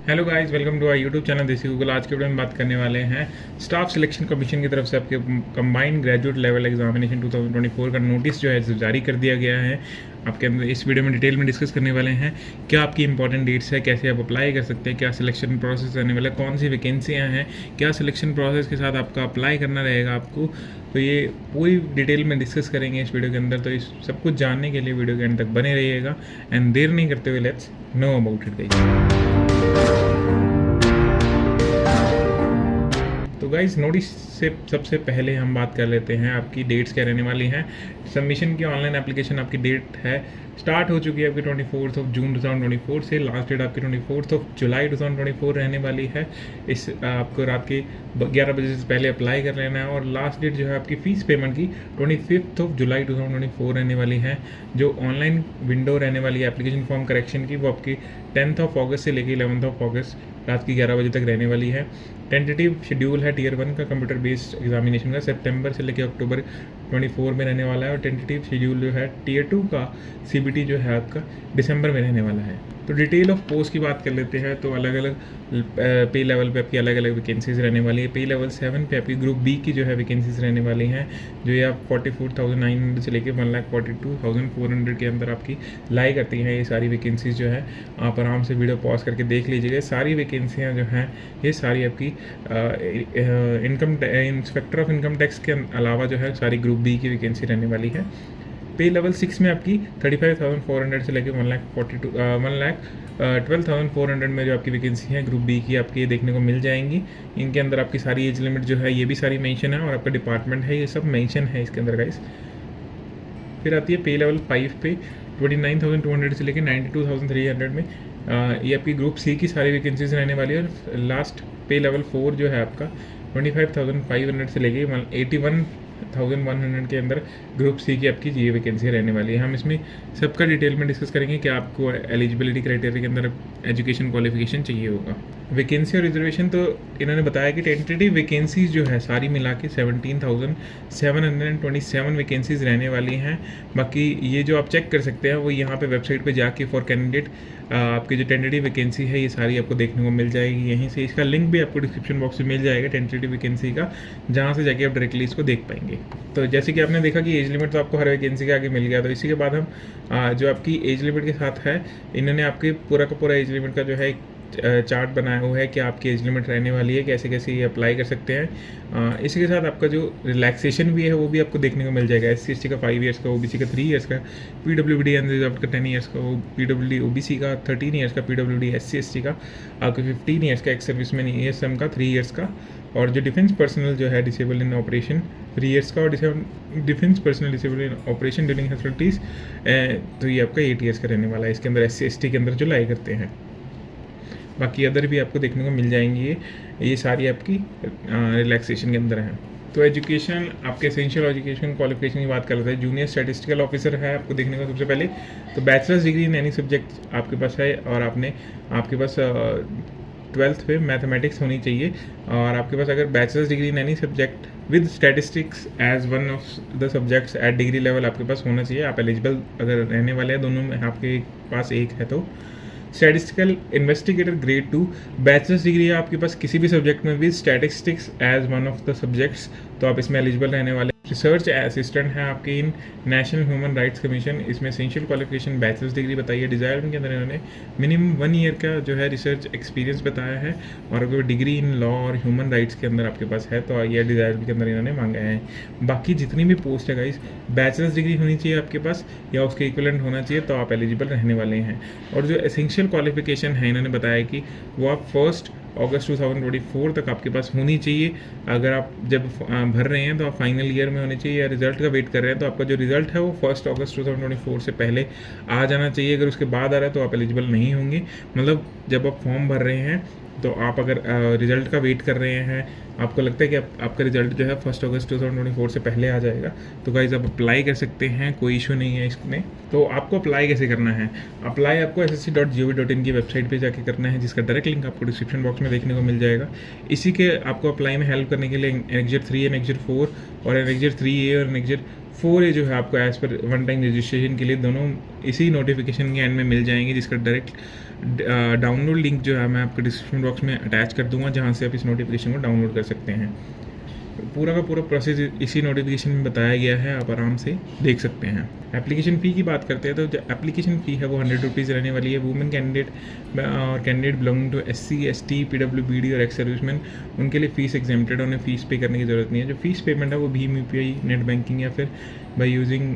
Hello guys, welcome to our YouTube channel Desi Google. आज के video में बात करने वाले हैं स्टाफ सिलेक्शन कमीशन की तरफ से आपके कंबाइंड ग्रेजुएट लेवल एग्जामिनेशन 2024 का नोटिस जो है जारी कर दिया गया है। आपके अंदर इस वीडियो में डिटेल में डिस्कस करने वाले हैं क्या आपकी इंपॉर्टेंट डेट्स है, कैसे आप अप्लाई कर सकते हैं, क्या सिलेक्शन प्रोसेस रहने वाला है, कौन सी वैकेंसियाँ हैं, क्या सिलेक्शन प्रोसेस के साथ आपका अप्लाई करना रहेगा आपको। तो ये पूरी डिटेल में डिस्कस करेंगे इस वीडियो के अंदर। तो इस सब कुछ जानने के लिए वीडियो के एंड तक बने रहिएगा एंड देर नहीं करते हुए let's know about it guys. तो गाइस, नोटिस से सबसे पहले हम बात कर लेते हैं आपकी डेट्स क्या रहने वाली हैं। सबमिशन की ऑनलाइन एप्लीकेशन आपकी डेट है स्टार्ट हो चुकी है आपकी 24 जून 2024 से। लास्ट डेट आपकी 24 जुलाई 2024 रहने वाली है। इस आपको रात के 11 बजे से पहले अप्लाई कर लेना है और लास्ट डेट जो है आपकी फ़ीस पेमेंट की 25 जुलाई 2024 रहने वाली है। जो ऑनलाइन विंडो रहने वाली है एप्लीकेशन फॉर्म करेक्शन की, वो आपकी 10 अगस्त से लेकर 11 अगस्त रात की 11 बजे तक रहने वाली है। टेंटेटिव शेड्यूल है टियर 1 का कंप्यूटर बेस्ड एग्जामिनेशन का सितंबर से लेकर अक्टूबर 24 में रहने वाला है और टेंटेटिव शेड्यूल जो है टियर 2 का सीबीटी जो है आपका दिसंबर में रहने वाला है। तो डिटेल ऑफ पोस्ट की बात कर लेते हैं। तो अलग अलग पे लेवल पे आपकी अलग अलग वैकेंसीज रहने वाली है। पे लेवल 7 पे आपकी ग्रुप बी की जो है वैकेंसीज रहने वाली हैं, जो ये आप 44,900 से लेकर 1,42,400 के अंदर आपकी लाई करती हैं। ये सारी वैकेंसीज जो है आप आराम से वीडियो पॉज करके देख लीजिएगा। सारी वैकेंसियाँ जो हैं ये सारी आपकी इंस्पेक्टर ऑफ इनकम टैक्स के अलावा जो है सारी ग्रुप बी की वैकेंसी रहने वाली है। पे लेवल 6 में आपकी 35,400 से लेकर 1,12,400 में जो आपकी वैकेंसी है ग्रुप बी की आपकी ये देखने को मिल जाएंगी। इनके अंदर आपकी सारी एज लिमिट जो है ये भी सारी मेंशन है और आपका डिपार्टमेंट है ये सब मेंशन है इसके अंदर गाइस। फिर आती है पे लेवल 5 पे 29,200 से लेकर 92,300 में ये आपकी ग्रुप सी की सारी वैकेंसीज रहने वाली है। और लास्ट पे लेवल 4 जो है आपका 25,500 से लेके 81,100 के अंदर ग्रुप सी की आपकी ये वैकेंसी रहने वाली है। हम इसमें सबका डिटेल में डिस्कस करेंगे कि आपको एलिजिबिलिटी क्राइटेरिया के अंदर एजुकेशन क्वालिफिकेशन चाहिए होगा। वैकेंसी और रिजर्वेशन तो इन्होंने बताया कि टेंटेटिव वैकेंसीज जो है सारी मिला के 17,727 वैकेंसीज रहने वाली हैं। बाकी ये जो आप चेक कर सकते हैं वो यहाँ पे वेबसाइट पे जाके फॉर कैंडिडेट आपकी जो टेंटेटिव वैकेंसी है ये सारी आपको देखने को मिल जाएगी यहीं से। इसका लिंक भी आपको डिस्क्रिप्शन बॉक्स में मिल जाएगा टेंटेटिव वैकेंसी का, जहाँ से जाके आप डायरेक्टली इसको देख पाएंगे। तो जैसे कि आपने देखा कि एज लिमिट तो आपको हर वैकेंसी के आगे मिल गया। तो इसी के बाद हम जो आपकी एज लिमिट के साथ है इन्होंने आपके पूरा का पूरा एज लिमिट का जो है चार्ट बनाया हुआ है कि आपकी एज लिमिट रहने वाली है, कैसे कैसे ये अप्लाई कर सकते हैं। इसी के साथ आपका जो रिलैक्सेशन भी है वो भी आपको देखने को मिल जाएगा। SC/ST का 5 ईयर्स का, OBC का 3 ईयर्स का, PWD अनरिजर्व्ड का 10 ईयर्स का, PWD OBC का 13 ईयर्स का, PWD SC/ST का आपके 15 ईयर्स का, एक्स सर्विसमैन ESM का 3 ईयर्स का, और जो डिफेंस पर्सनल जो है डिसेबल इन ऑपरेशन 3 ईयर्स का, और defence personnel disable in operation during hospitalities तो ये आपका 8 ईयर्स का रहने वाला है। इसके अंदर SC/ST के अंदर जो लाई करते हैं। बाकी अदर भी आपको देखने को मिल जाएंगी ये सारी आपकी रिलैक्सेशन के अंदर हैं। तो एजुकेशन आपके एसेंशियल एजुकेशन क्वालिफिकेशन की बात कर रहे थे। जूनियर स्टैटिस्टिकल ऑफिसर है आपको देखने को सबसे पहले। तो bachelors degree in any subject आपके पास है और आपके पास 12th पे मैथमेटिक्स होनी चाहिए। और आपके पास अगर bachelors degree in any subject with statistics as one of the subjects at degree level आपके पास होना चाहिए। आप एलिजिबल अगर रहने वाले हैं, दोनों में आपके पास एक है तो statistical investigator grade 2 bachelors degree है आपके पास किसी भी सब्जेक्ट में with statistics as one of the subjects, तो आप इसमें एलिजिबल रहने वाले। रिसर्च असिस्टेंट है आपके इन नेशनल ह्यूमन राइट्स कमीशन, इसमें एसेंशियल क्वालिफिकेशन बैचलर्स डिग्री बताई है। डिजायर्ड के अंदर इन्होंने मिनिमम 1 ईयर का जो है रिसर्च एक्सपीरियंस बताया है। और अगर डिग्री इन लॉ और ह्यूमन राइट्स के अंदर आपके पास है तो ये डिजायर्ड के अंदर इन्होंने मांगा है। बाकी जितनी भी पोस्ट है गाइस बैचलर्स डिग्री होनी चाहिए आपके पास या उसके इक्विवेलेंट होना चाहिए, तो आप एलिजिबल रहने वाले हैं। और जो एसेंशियल क्वालिफिकेशन है इन्होंने बताया कि वो आप 1 अगस्त 2024 तक आपके पास होनी चाहिए। अगर आप जब भर रहे हैं तो आप फाइनल ईयर में होने चाहिए, या रिजल्ट का वेट कर रहे हैं तो आपका जो रिजल्ट है वो 1 अगस्त 2024 से पहले आ जाना चाहिए। अगर उसके बाद आ रहा है तो आप एलिजिबल नहीं होंगे। मतलब जब आप फॉर्म भर रहे हैं तो आप अगर रिजल्ट का वेट कर रहे हैं, आपको लगता है कि आपका रिजल्ट जो है 1 अगस्त 2024 से पहले आ जाएगा, तो गाइस आप अप्लाई कर सकते हैं, कोई इशू नहीं है इसमें। तो आपको अप्लाई कैसे करना है? अप्लाई आपको ssc.gov.in की वेबसाइट पे जाके करना है, जिसका डायरेक्ट लिंक आपको डिस्क्रिप्शन बॉक्स में देखने को मिल जाएगा। इसी के आपको अप्लाई में हेल्प करने के लिए एनेक्जर 3 एनेक्जर 4 और एनेक्जर 3A और एनेक्जर 4A जो है आपको as per one time registration के लिए दोनों इसी नोटिफिकेशन के एंड में मिल जाएंगे, जिसका डायरेक्ट डाउनलोड लिंक जो है मैं आपको डिस्क्रिप्शन बॉक्स में अटैच कर दूंगा, जहाँ से आप इस नोटिफिकेशन को डाउनलोड कर सकते हैं। पूरा का पूरा प्रोसेस इसी नोटिफिकेशन में बताया गया है, आप आराम से देख सकते हैं। एप्लीकेशन फ़ी की बात करते हैं तो जो एप्लीकेशन फ़ी है वो 100 रुपीज़ रहने वाली है। वुमेन कैंडिडेट और candidate belonging to SC ST PWBD और एक्स सर्विसमैन, उनके लिए फ़ीस एग्जेम्प्टेड, उन्हें फ़ीस पे करने की ज़रूरत नहीं है। जो फ़ीस पेमेंट है वो भीम UPI नेट बैंकिंग या फिर by using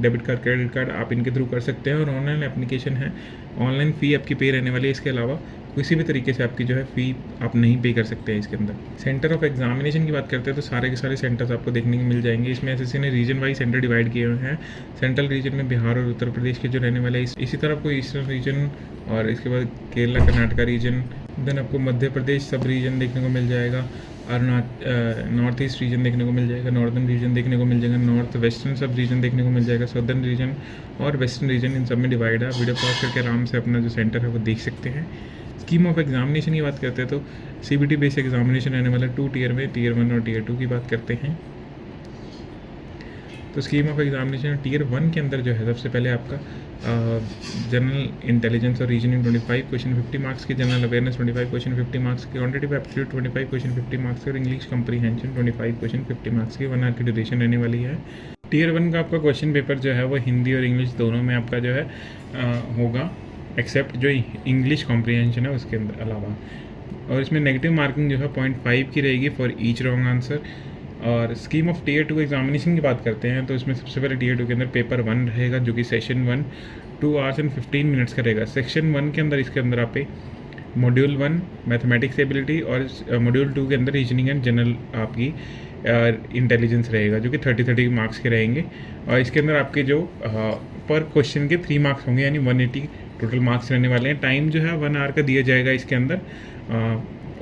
debit card credit card आप इनके थ्रू कर सकते हैं। और ऑनलाइन एप्लीकेशन है, ऑनलाइन फ़ी आपकी पे रहने वाली है। इसके अलावा किसी भी तरीके से आपकी जो है फ़ी आप नहीं पे कर सकते हैं इसके अंदर। सेंटर ऑफ एग्जामिनेशन की बात करते हैं तो सारे के सारे सेंटर्स आपको देखने को मिल जाएंगे। इसमें SSC ने रीजन वाइज सेंटर डिवाइड किए हुए हैं। सेंट्रल रीजन में बिहार और उत्तर प्रदेश के जो रहने वाले हैं, इसी तरह आपको ईस्टर्न रीजन और इसके बाद केरला कर्नाटका रीजन, देन आपको मध्य प्रदेश सब रीजन देखने को मिल जाएगा, नॉर्थ ईस्ट रीजन देखने को मिल जाएगा, नॉर्दर्न रीजन देखने को मिल जाएगा, नॉर्थ वेस्टर्न सब रीजन देखने को मिल जाएगा, सदर्न रीजन और वेस्टर्न रीजन, इन सब में डिवाइड है। वीडियो पॉज करके आराम से अपना जो सेंटर है वो देख सकते हैं। स्कीम ऑफ एग्जामिनेशन की बात करते हैं तो CBT बेस्ड एग्जामिनेशन रहने वाला 2 टियर में, टियर 1 और टियर 2 की बात करते हैं तो स्कीम ऑफ एग्जामिनेशन टियर 1 के अंदर जो है सबसे पहले आपका जनरल इंटेलिजेंस और रीजनिंग 25 क्वेश्चन 50 मार्क्स की, जनरल अवेयरनेस 25 क्वेश्चन 50 मार्क्स की, क्वांटिटेटिव एप्टीट्यूड 25 क्वेश्चन 50 मार्क्स की और इंग्लिश कम्प्रीहेंशन 25 क्वेश्चन 50 मार्क्स की। 1 आवर की ड्यूरेशन रहने वाली है। टियर 1 का आपका क्वेश्चन पेपर जो है वो हिंदी और इंग्लिश दोनों में आपका जो है होगा, एक्सेप्ट जो इंग्लिश कॉम्प्रीहेंशन है उसके अंदर अलावा। और इसमें नेगेटिव मार्किंग जो है 0.5 की रहेगी फॉर ईच रॉन्ग आंसर। और स्कीम ऑफ टियर 2 एग्जामिनेशन की बात करते हैं तो इसमें सबसे पहले टियर 2 के अंदर पेपर 1 रहेगा जो कि सेशन 1 2 आवर्स एंड 15 मिनट्स का रहेगा। सेक्शन 1 के अंदर इसके अंदर आप मॉड्यूल 1 मैथमेटिक्स एबिलिटी और मॉड्यूल 2 के अंदर रीजनिंग एंड जनरल आपकी इंटेलिजेंस रहेगा जो कि 30 मार्क्स के रहेंगे। और इसके अंदर आपके जो पर क्वेश्चन के 3 मार्क्स होंगे, यानी 180 टोटल मार्क्स रहने वाले हैं। टाइम जो है 1 आवर का दिया जाएगा इसके अंदर।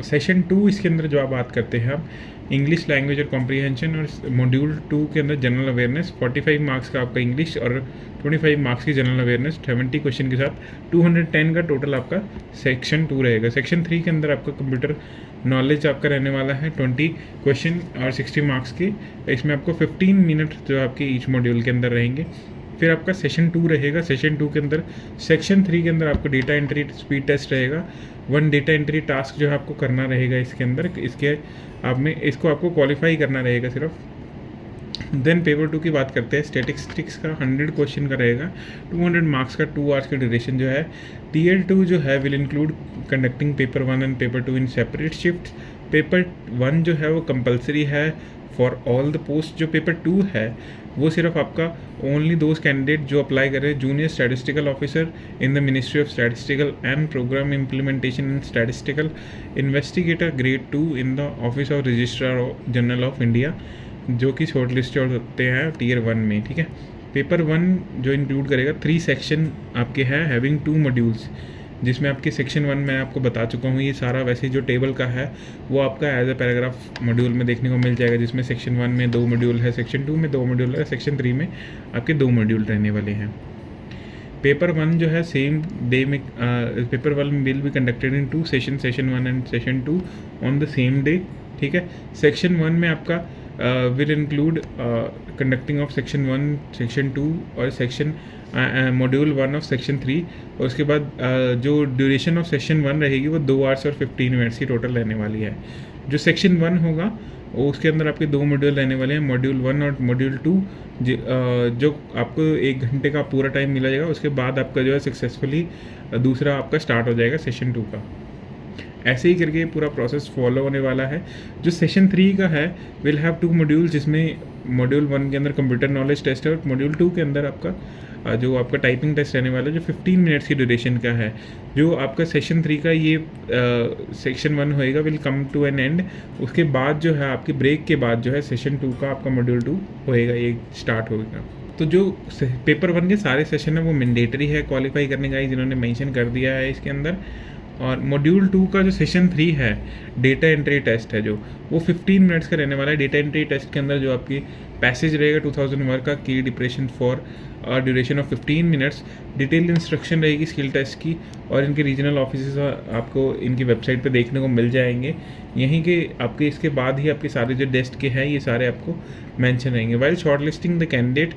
सेशन 2 इसके अंदर जो आप बात करते हैं आप इंग्लिश लैंग्वेज और कॉम्प्रीहेंशन, और मॉड्यूल 2 के अंदर जनरल अवेयरनेस 45 मार्क्स का आपका इंग्लिश और 25 मार्क्स की जनरल अवेयरनेस 70 क्वेश्चन के साथ 210 का टोटल आपका सेक्शन 2 रहेगा। सेक्शन 3 के अंदर आपका कंप्यूटर नॉलेज आपका रहने वाला है 20 क्वेश्चन और 60 मार्क्स की। इसमें आपको 15 मिनट जो आपके ईच मॉड्यूल के अंदर रहेंगे। फिर आपका सेशन 2 रहेगा। सेशन 2 के अंदर सेक्शन 3 के अंदर आपको डेटा एंट्री स्पीड टेस्ट रहेगा। 1 डेटा एंट्री टास्क जो है आपको करना रहेगा इसके अंदर, इसके आप में इसको आपको क्वालिफाई करना रहेगा सिर्फ। देन पेपर 2 की बात करते हैं, स्टैटिस्टिक्स का 100 क्वेश्चन का रहेगा, 200 मार्क्स का, 2 आवर्स का ड्यूरेशन जो है। टियर 2 जो है will include conducting paper 1 and paper 2 in separate shift. Paper 1 जो है वो कंपलसरी है फॉर ऑल द पोस्ट। जो पेपर 2 है वो सिर्फ आपका ओनली दोज कैंडिडेट जो अप्लाई कर रहे हैं junior statistical officer in the ministry of statistical and programme implementation and statistical investigator grade 2 in the office of registrar general of India, जो कि शॉर्ट लिस्टेड होते हैं टियर 1 में। ठीक है, पेपर 1 जो इंक्लूड करेगा 3 सेक्शन आपके हैं हैविंग 2 मॉड्यूल्स, जिसमें आपके सेक्शन 1 में आपको बता चुका हूँ। ये सारा वैसे जो टेबल का है वो आपका एज अ पैराग्राफ मॉड्यूल में देखने को मिल जाएगा, जिसमें सेक्शन 1 में 2 मॉड्यूल है, सेक्शन 2 में 2 मॉड्यूल है, सेक्शन 3 में आपके 2 मॉड्यूल रहने वाले हैं। पेपर 1 जो है सेम डे में paper 1 will be conducted in 2 session, session 1 and session 2 on the same day. ठीक है, सेक्शन 1 में आपका will include conducting of section 1, section 2 और सेक्शन मॉड्यूल 1 ऑफ सेक्शन 3। और उसके बाद जो ड्यूरेशन ऑफ सेक्शन 1 रहेगी वो 2 आवर्स और 15 मिनट्स की टोटल रहने वाली है। जो सेक्शन 1 होगा वो उसके अंदर आपके 2 मॉड्यूल रहने वाले हैं, मॉड्यूल 1 और मॉड्यूल 2, जो आपको 1 घंटे का पूरा टाइम मिला जाएगा। उसके बाद आपका जो है सक्सेसफुली दूसरा आपका स्टार्ट हो जाएगा सेशन 2 का। ऐसे ही करके पूरा प्रोसेस फॉलो होने वाला है। जो सेशन 3 का है विल हैव 2 मॉड्यूल, जिसमें मॉड्यूल 1 के अंदर कंप्यूटर नॉलेज टेस्ट है और मॉड्यूल 2 के अंदर आपका जो आपका टाइपिंग टेस्ट रहने वाला है जो 15 मिनट्स की ड्यूरेशन का है। जो आपका सेशन 3 का ये सेक्शन 1 होएगा will come to an end. उसके बाद जो है आपके ब्रेक के बाद जो है सेशन 2 का आपका मॉड्यूल 2 होएगा, ये स्टार्ट होएगा। तो जो पेपर 1 के सारे सेशन है वो मैंडेटरी है क्वालिफाई करने का, जिन्होंने मेंशन कर दिया है इसके अंदर। और मॉड्यूल 2 का जो सेशन 3 है डेटा एंट्री टेस्ट है जो वो 15 मिनट्स का रहने वाला है। डेटा एंट्री टेस्ट के अंदर जो आपकी पैसेज रहेगा 2000 वर्ड का, की depression for duration of 15 minutes. Detail instruction रहेगी स्किल टेस्ट की, और इनके रीजनल ऑफिस आपको इनकी वेबसाइट पे देखने को मिल जाएंगे। यहीं के आपके इसके बाद ही आपके सारे जो टेस्ट के हैं ये सारे आपको मेंशन रहेंगे। While short listing the candidate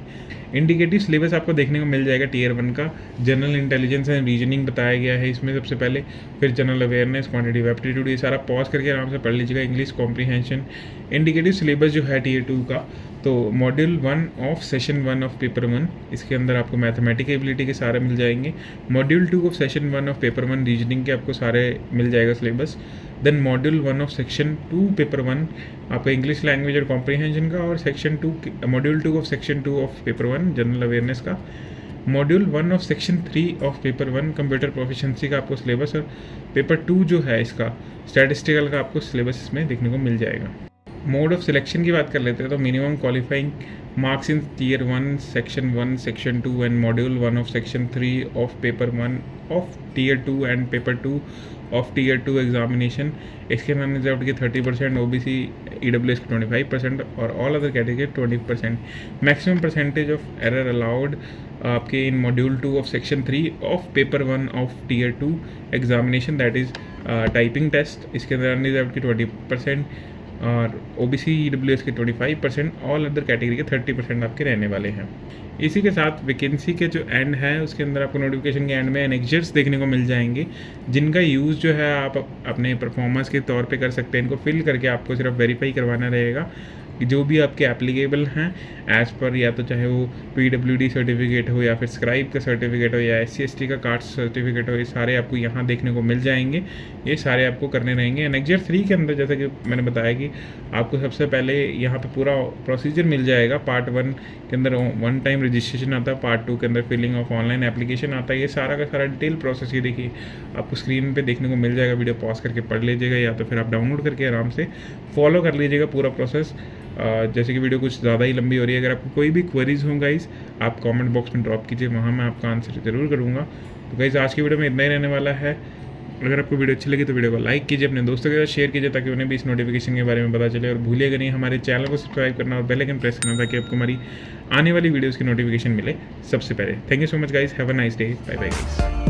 indicative syllabus आपको देखने को मिल जाएगा टीयर 1 का। जनरल इंटेलिजेंस एंड रीजनिंग बताया गया है इसमें सबसे पहले, फिर जनरल अवेयरनेस, क्वांटिटेटिव एप्टीट्यूड, ये सारा पॉज करके आराम से पढ़ लीजिएगा। English comprehension. इंडिकेटिव सिलेबस जो है टीयर 2 का, तो module 1 of session 1 of paper 1, इसके अंदर आपको मैथमेटिकल एबिलिटी के सारे मिल जाएंगे। Module 2 of session 1 of paper 1 reasoning के आपको सारे मिल जाएगा syllabus. Then module 1 of section 2 paper 1 आपका इंग्लिश लैंग्वेज और कॉम्प्रीहेंशन का, और section 2 module 2 of section 2 of paper 1 general awareness का। Module 1 of section 3 of paper 1 computer proficiency का आपको सिलेबस, और पेपर 2 जो है इसका स्टैटिस्टिकल का आपको सिलेबस इसमें देखने को मिल जाएगा। मोड ऑफ सिलेक्शन की बात कर लेते हैं तो minimum qualifying marks in tier 1 section 1 section 2 and module 1 of section 3 of paper 1 of tier 2 and paper 2 of tier 2 examination. इसके नॉन रिजर्व्ड के 30%, ओबीसी ईडब्ल्यूएस के 25% और all other category 20%। Maximum percentage of error allowed आपके in module 2 of section 3 of paper 1 of tier 2 examination, that is typing test. इसके अंदर unreserved के 20% और OBC EWS के 25%, ऑल अदर कैटेगरी के 30% आपके रहने वाले हैं। इसी के साथ वैकेंसी के जो एंड है उसके अंदर आपको नोटिफिकेशन के एंड में एनेक्जर्स देखने को मिल जाएंगे, जिनका यूज़ जो है आप अपने परफॉर्मेंस के तौर पे कर सकते हैं। इनको फिल करके आपको सिर्फ वेरीफाई करवाना रहेगा कि जो भी आपके एप्लीकेबल हैं एज़ पर, या तो चाहे वो पीडब्ल्यूडी सर्टिफिकेट हो या फिर स्क्राइब का सर्टिफिकेट हो या SC/ST का कास्ट सर्टिफिकेट हो, ये सारे आपको यहाँ देखने को मिल जाएंगे। ये सारे आपको करने रहेंगे। एनेक्जर 3 के अंदर जैसा कि मैंने बताया कि आपको सबसे पहले यहाँ पे पूरा प्रोसीजर मिल जाएगा। पार्ट 1 के अंदर 1 टाइम रजिस्ट्रेशन आता है, पार्ट 2 के अंदर फिलिंग ऑफ ऑनलाइन एप्लीकेशन आता है। ये सारा का सारा डिटेल प्रोसेस ये देखिए आपको स्क्रीन पे देखने को मिल जाएगा। वीडियो पॉज करके पढ़ लीजिएगा या तो फिर आप डाउनलोड करके आराम से फॉलो कर लीजिएगा पूरा प्रोसेस। जैसे कि वीडियो कुछ ज़्यादा ही लंबी हो रही है, अगर आपको कोई भी क्वेरीज हो गाइस आप कमेंट बॉक्स में ड्रॉप कीजिए, वहाँ मैं आपका आंसर ज़रूर करूँगा। तो गाइस आज की वीडियो में इतना ही रहने वाला है। अगर आपको वीडियो अच्छी लगी तो वीडियो को लाइक कीजिए, अपने दोस्तों के साथ शेयर कीजिए ताकि उन्हें भी इस नोटिफिकेशन के बारे में पता चले, और भूलिएगा नहीं हमारे चैनल को सब्सक्राइब करना और बेल आइकन प्रेस करना ताकि आपको हमारी आने वाली वीडियोज़ की नोटिफिकेशन मिले सबसे पहले। Thank you so much guys, have a nice day, bye bye guys.